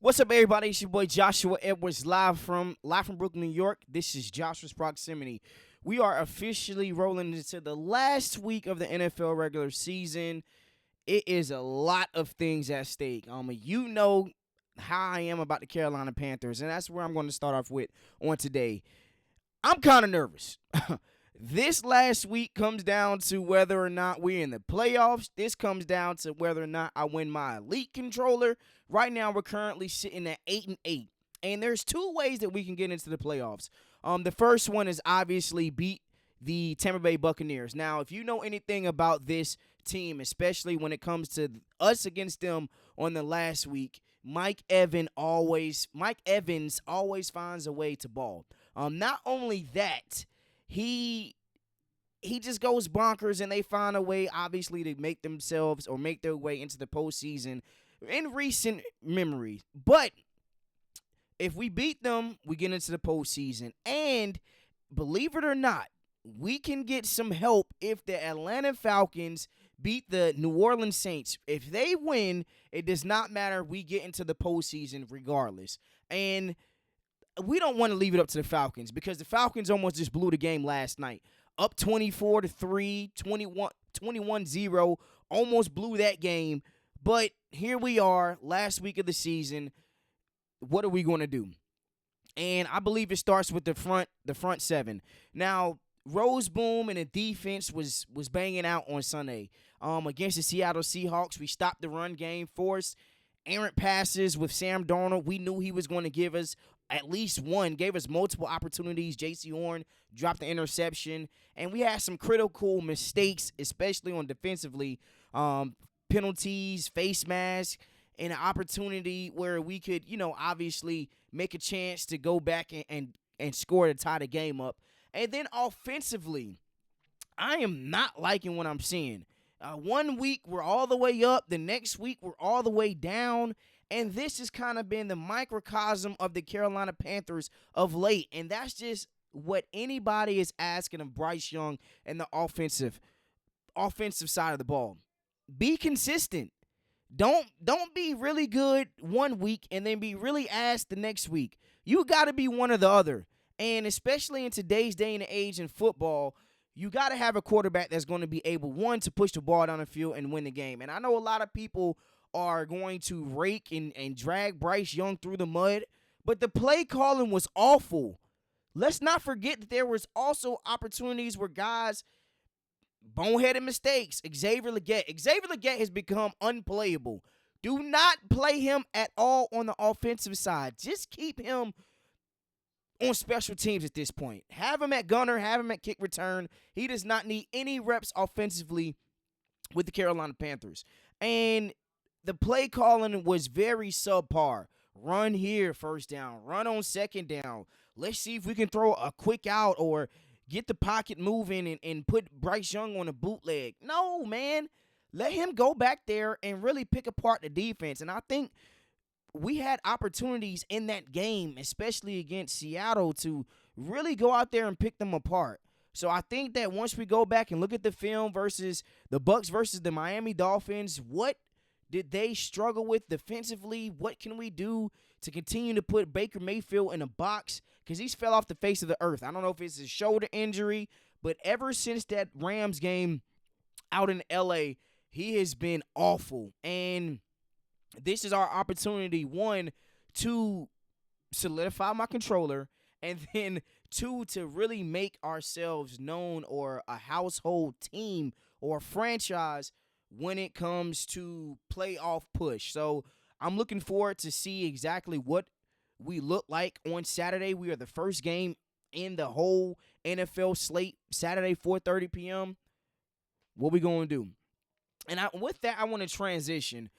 What's up, everybody? It's your boy Joshua Edwards, live from Brooklyn, New York. This is Joshua's Proximity. We are officially rolling into the last week of the NFL regular season. It is a lot of things at stake. You know how I am about the Carolina Panthers, and that's where I'm going to start off with on today. I'm kind of nervous. This last week comes down to whether or not we're in the playoffs. This comes down to whether or not I win my elite controller. Right now, we're currently sitting at 8-8. And there's two ways that we can get into the playoffs. The first one is obviously beat the Tampa Bay Buccaneers. Now, if you know anything about this team, especially when it comes to us against them on the last week, Mike Evans always finds a way to ball. Not only that, he just goes bonkers, and they find a way, obviously, to make their way into the postseason in recent memory. But if we beat them, we get into the postseason. And believe it or not, we can get some help if the Atlanta Falcons beat the New Orleans Saints. If they win, it does not matter. We get into the postseason regardless. And we don't want to leave it up to the Falcons because the Falcons almost just blew the game last night. Up 24-3, 21-0, almost blew that game. But here we are, last week of the season. What are we going to do? And I believe it starts with the front seven. Now, Roseboom and the defense was banging out on Sunday. Against the Seattle Seahawks, we stopped the run game, forced errant passes with Sam Darnold. We knew he was going to give us at least one, gave us multiple opportunities. J.C. Horn dropped the interception, and we had some critical mistakes, especially on defensively, penalties, face masks, and an opportunity where we could, obviously make a chance to go back and score to tie the game up. And then offensively, I am not liking what I'm seeing. 1 week, we're all the way up. The next week, we're all the way down. And this has kind of been the microcosm of the Carolina Panthers of late. And that's just what anybody is asking of Bryce Young and the offensive side of the ball. Be consistent. Don't be really good 1 week and then be really ass the next week. You got to be one or the other. And especially in today's day and age in football, you got to have a quarterback that's going to be able, one, to push the ball down the field and win the game. And I know a lot of people are going to rake and drag Bryce Young through the mud, but the play calling was awful. Let's not forget that there was also opportunities where guys boneheaded mistakes. Xavier Legette has become unplayable. Do not play him at all on the offensive side. Just keep him on special teams at this point. Have him at gunner, have him at kick return. He does not need any reps offensively with the Carolina Panthers. And the play calling was very subpar. Run here, first down. Run on second down. Let's see if we can throw a quick out or get the pocket moving and put Bryce Young on a bootleg. No, man. Let him go back there and really pick apart the defense. And I think we had opportunities in that game, especially against Seattle, to really go out there and pick them apart. So I think that once we go back and look at the film versus the Bucs versus the Miami Dolphins, what did they struggle with defensively? What can we do to continue to put Baker Mayfield in a box? Because he's fell off the face of the earth. I don't know if it's a shoulder injury, but ever since that Rams game out in L.A., he has been awful. And this is our opportunity, one, to solidify my controller, and then two, to really make ourselves known or a household team or franchise when it comes to playoff push. So I'm looking forward to see exactly what we look like on Saturday. We are the first game in the whole NFL slate, Saturday, 4:30 p.m. What we going to do? And with that, I want to transition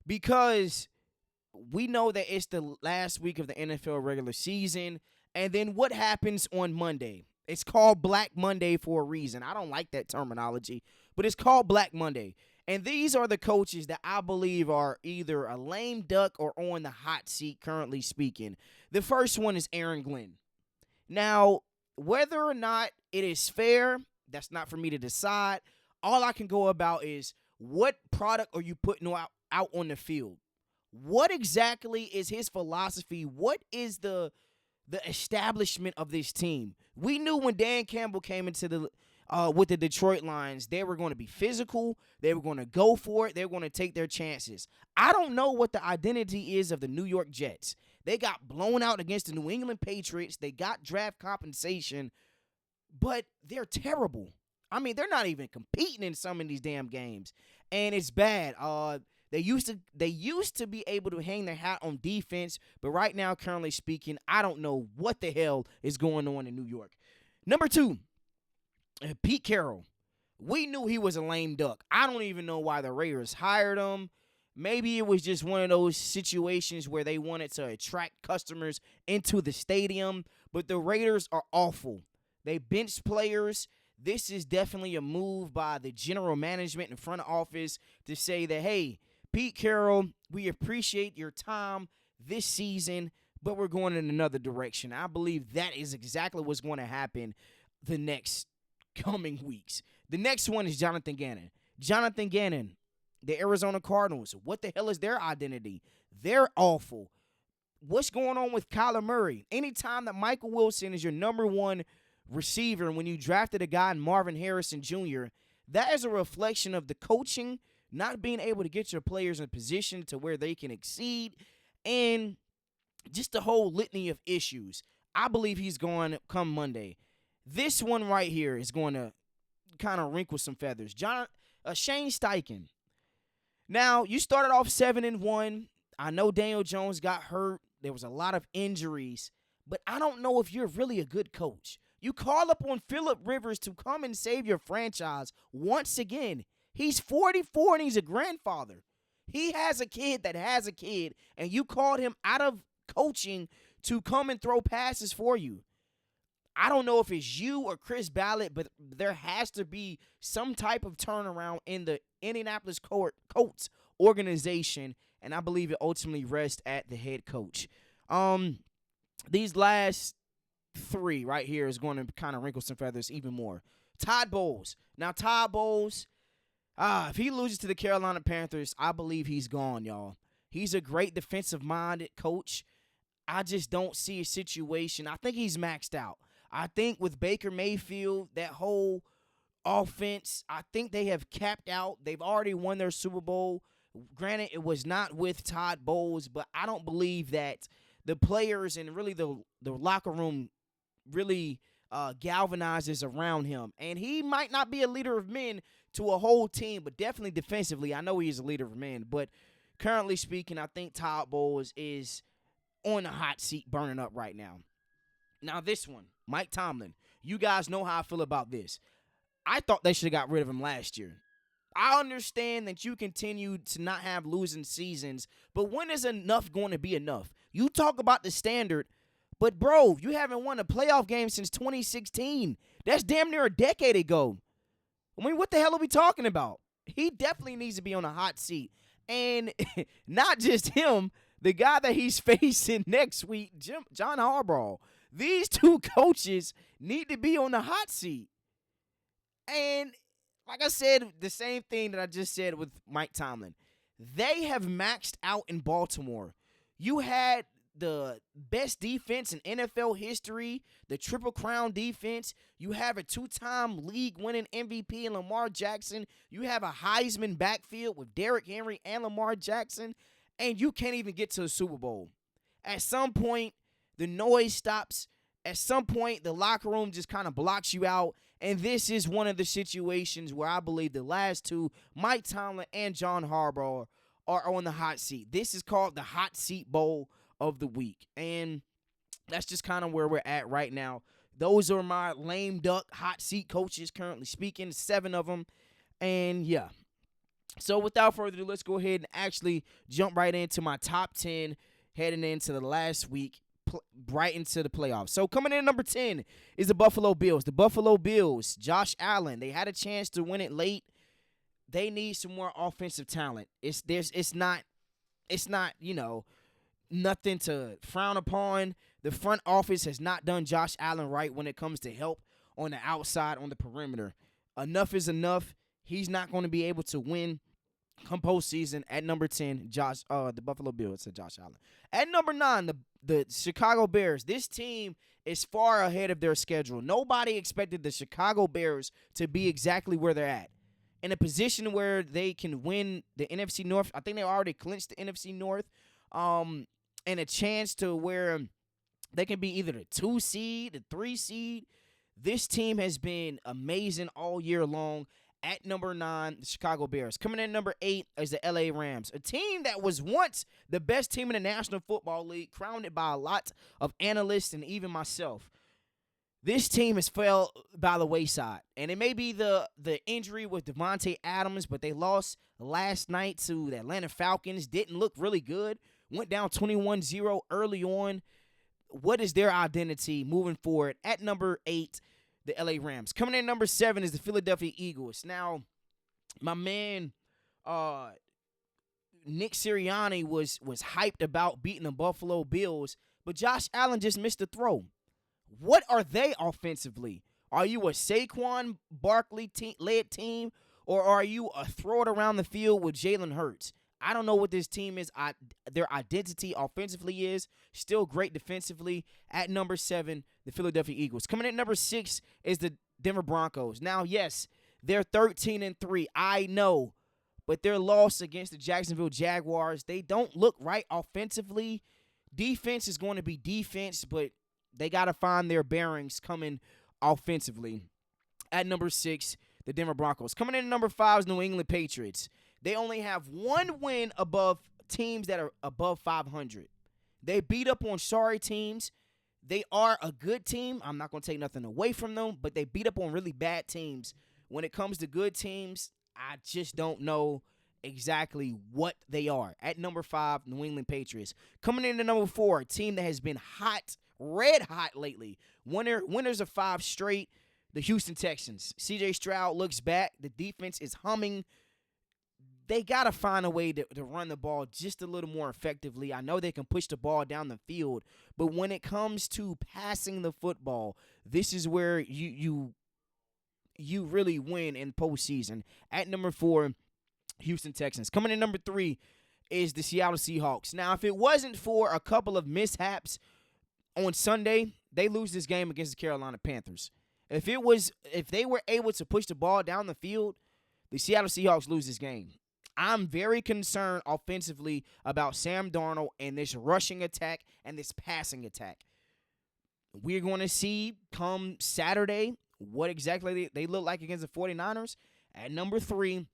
because we know that it's the last week of the NFL regular season. And then what happens on Monday? It's called Black Monday for a reason. I don't like that terminology, but it's called Black Monday. And these are the coaches that I believe are either a lame duck or on the hot seat, currently speaking. The first one is Aaron Glenn. Now, whether or not it is fair, that's not for me to decide. All I can go about is what product are you putting out on the field? What exactly is his philosophy? What is the establishment of this team? We knew when Dan Campbell came into the with the Detroit Lions, they were going to be physical. They were going to go for it. They were going to take their chances. I don't know what the identity is of the New York Jets. They got blown out against the New England Patriots. They got draft compensation, but they're terrible. I mean, they're not even competing in some of these damn games, and it's bad. They used to be able to hang their hat on defense, but right now, currently speaking, I don't know what the hell is going on in New York. Number 2, Pete Carroll. We knew he was a lame duck. I don't even know why the Raiders hired him. Maybe it was just one of those situations where they wanted to attract customers into the stadium, but the Raiders are awful. They bench players. This is definitely a move by the general management and front office to say that, hey, Pete Carroll, we appreciate your time this season, but we're going in another direction. I believe that is exactly what's going to happen the next coming weeks. The next one is Jonathan Gannon. Jonathan Gannon, the Arizona Cardinals. What the hell is their identity? They're awful. What's going on with Kyler Murray? Anytime that Michael Wilson is your number one receiver when you drafted a guy in Marvin Harrison Jr., that is a reflection of the coaching, not being able to get your players in a position to where they can exceed, and just the whole litany of issues. I believe he's going to come Monday. This one right here is going to kind of wrinkle some feathers. Shane Steichen. Now, you started off 7-1. I know Daniel Jones got hurt. There was a lot of injuries, but I don't know if you're really a good coach. You call up on Phillip Rivers to come and save your franchise once again. He's 44 and he's a grandfather. He has a kid that has a kid, and you called him out of coaching to come and throw passes for you. I don't know if it's you or Chris Ballard, but there has to be some type of turnaround in the Indianapolis Colts organization, and I believe it ultimately rests at the head coach. These last 3 right here is going to kind of wrinkle some feathers even more. Todd Bowles. Now, Todd Bowles, if he loses to the Carolina Panthers, I believe he's gone, y'all. He's a great defensive-minded coach. I just don't see a situation. I think he's maxed out. I think with Baker Mayfield, that whole offense, I think they have capped out. They've already won their Super Bowl. Granted, it was not with Todd Bowles, but I don't believe that the players and really the locker room really galvanizes around him. And he might not be a leader of men to a whole team, but definitely defensively, I know he is a leader of men. But currently speaking, I think Todd Bowles is on the hot seat burning up right now. Now this one, Mike Tomlin. You guys know how I feel about this. I thought they should have got rid of him last year. I understand that you continue to not have losing seasons, but when is enough going to be enough? You talk about the standard, but bro, you haven't won a playoff game since 2016. That's damn near a decade ago. I mean, what the hell are we talking about? He definitely needs to be on a hot seat. And not just him, the guy that he's facing next week, John Harbaugh. These 2 coaches need to be on the hot seat. And like I said, the same thing that I just said with Mike Tomlin. They have maxed out in Baltimore. You had the best defense in NFL history, the Triple Crown defense. You have a 2-time league-winning MVP in Lamar Jackson. You have a Heisman backfield with Derrick Henry and Lamar Jackson, and you can't even get to the Super Bowl. At some point, the noise stops. At some point, the locker room just kind of blocks you out. And this is one of the situations where I believe the last 2, Mike Tomlin and John Harbaugh, are on the hot seat. This is called the Hot Seat Bowl of the week. And that's just kind of where we're at right now. Those are my lame duck hot seat coaches currently speaking, 7 of them. And yeah. So without further ado, let's go ahead and actually jump right into my top 10 heading into the last week, right into the playoffs. So coming in at number 10 is the Buffalo Bills. The Buffalo Bills, Josh Allen, they had a chance to win it late. They need some more offensive talent. It's not, nothing to frown upon. The front office has not done Josh Allen right when it comes to help on the outside, on the perimeter. Enough is enough. He's not going to be able to win come postseason. At number 10, the Buffalo Bills. Said Josh Allen. At number 9, the Chicago Bears. This team is far ahead of their schedule. Nobody expected the Chicago Bears to be exactly where they're at. In a position where they can win the NFC North. I think they already clinched the NFC North. And a chance to where they can be either the 2 seed, the 3 seed. This team has been amazing all year long. At number 9, the Chicago Bears. Coming in at number 8 is the LA Rams, a team that was once the best team in the National Football League, crowned by a lot of analysts and even myself. This team has fell by the wayside, and it may be the injury with Devontae Adams, but they lost last night to the Atlanta Falcons. Didn't look really good. Went down 21-0 early on. What is their identity moving forward? At number 8, the LA Rams. Coming in at number 7 is the Philadelphia Eagles. Now, my man Nick Sirianni was hyped about beating the Buffalo Bills, but Josh Allen just missed a throw. What are they offensively? Are you a Saquon Barkley-led team, or are you a throw it around the field with Jalen Hurts? I don't know what this team is. Their identity offensively is. Still great defensively. At number 7, the Philadelphia Eagles. Coming in at number 6 is the Denver Broncos. Now, yes, they're 13-3. I know. But their loss against the Jacksonville Jaguars, they don't look right offensively. Defense is going to be defense, but they got to find their bearings coming offensively. At number 6, the Denver Broncos. Coming in at number 5 is New England Patriots. They only have 1 win above teams that are above 500. They beat up on sorry teams. They are a good team. I'm not going to take nothing away from them, but they beat up on really bad teams. When it comes to good teams, I just don't know exactly what they are. At number 5, New England Patriots. Coming in at number 4, a team that has been hot, red hot lately. Winners of 5 straight, the Houston Texans. C.J. Stroud looks back. The defense is humming. They got to find a way to run the ball just a little more effectively. I know they can push the ball down the field, but when it comes to passing the football, this is where you really win in postseason. At number 4, Houston Texans. Coming in number 3 is the Seattle Seahawks. Now, if it wasn't for a couple of mishaps on Sunday, they lose this game against the Carolina Panthers. If they were able to push the ball down the field, the Seattle Seahawks lose this game. I'm very concerned offensively about Sam Darnold and this rushing attack and this passing attack. We're going to see come Saturday what exactly they look like against the 49ers. At number 3,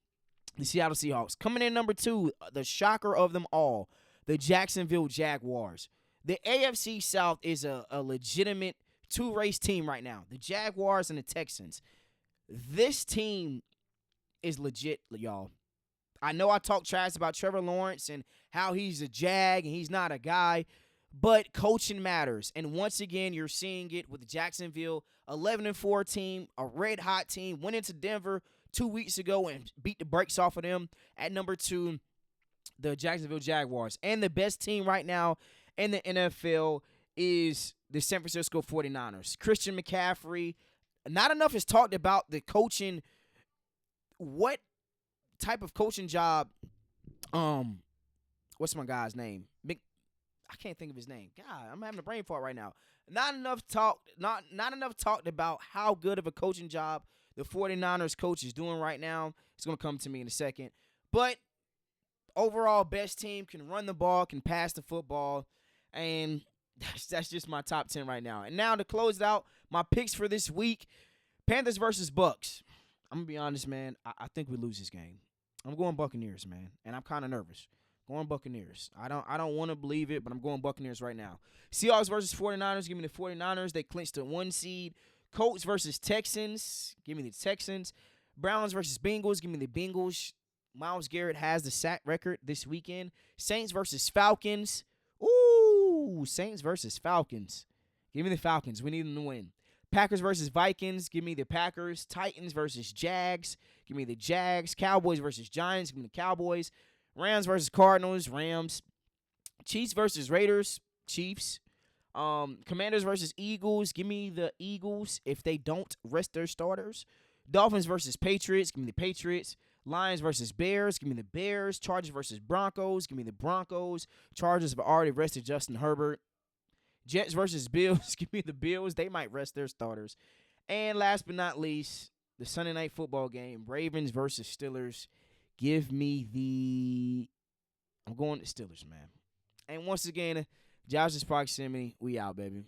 the Seattle Seahawks. Coming in number 2, the shocker of them all, the Jacksonville Jaguars. The AFC South is a legitimate 2-race team right now. The Jaguars and the Texans. This team is legit, y'all. I know I talk trash about Trevor Lawrence and how he's a jag and he's not a guy, but coaching matters. And once again, you're seeing it with the Jacksonville 11-4 team, a red-hot team, went into Denver 2 weeks ago and beat the brakes off of them. At number 2, the Jacksonville Jaguars. And the best team right now in the NFL is the San Francisco 49ers. Christian McCaffrey. Not enough is talked about the coaching. What type of coaching job, what's my guy's name? I can't think of his name. God, I'm having a brain fart right now. Not enough talked about how good of a coaching job the 49ers coach is doing right now. It's going to come to me in a second. But overall, best team, can run the ball, can pass the football, and that's just my top 10 right now. And now to close it out, my picks for this week, Panthers versus Bucks. I'm going to be honest, man. I think we lose this game. I'm going Buccaneers, man, and I'm kind of nervous. Going Buccaneers. I don't want to believe it, but I'm going Buccaneers right now. Seahawks versus 49ers. Give me the 49ers. They clinched the 1 seed. Colts versus Texans. Give me the Texans. Browns versus Bengals. Give me the Bengals. Myles Garrett has the sack record this weekend. Saints versus Falcons. Ooh, Saints versus Falcons. Give me the Falcons. We need them to win. Packers versus Vikings. Give me the Packers. Titans versus Jags. Give me the Jags. Cowboys versus Giants. Give me the Cowboys. Rams versus Cardinals. Rams. Chiefs versus Raiders. Chiefs. Commanders versus Eagles. Give me the Eagles if they don't rest their starters. Dolphins versus Patriots. Give me the Patriots. Lions versus Bears, give me the Bears. Chargers versus Broncos, give me the Broncos. Chargers have already rested Justin Herbert. Jets versus Bills, give me the Bills. They might rest their starters. And last but not least, the Sunday night football game, Ravens versus Steelers. Give me the – I'm going to Steelers, man. And once again, Josh's Proximity, we out, baby.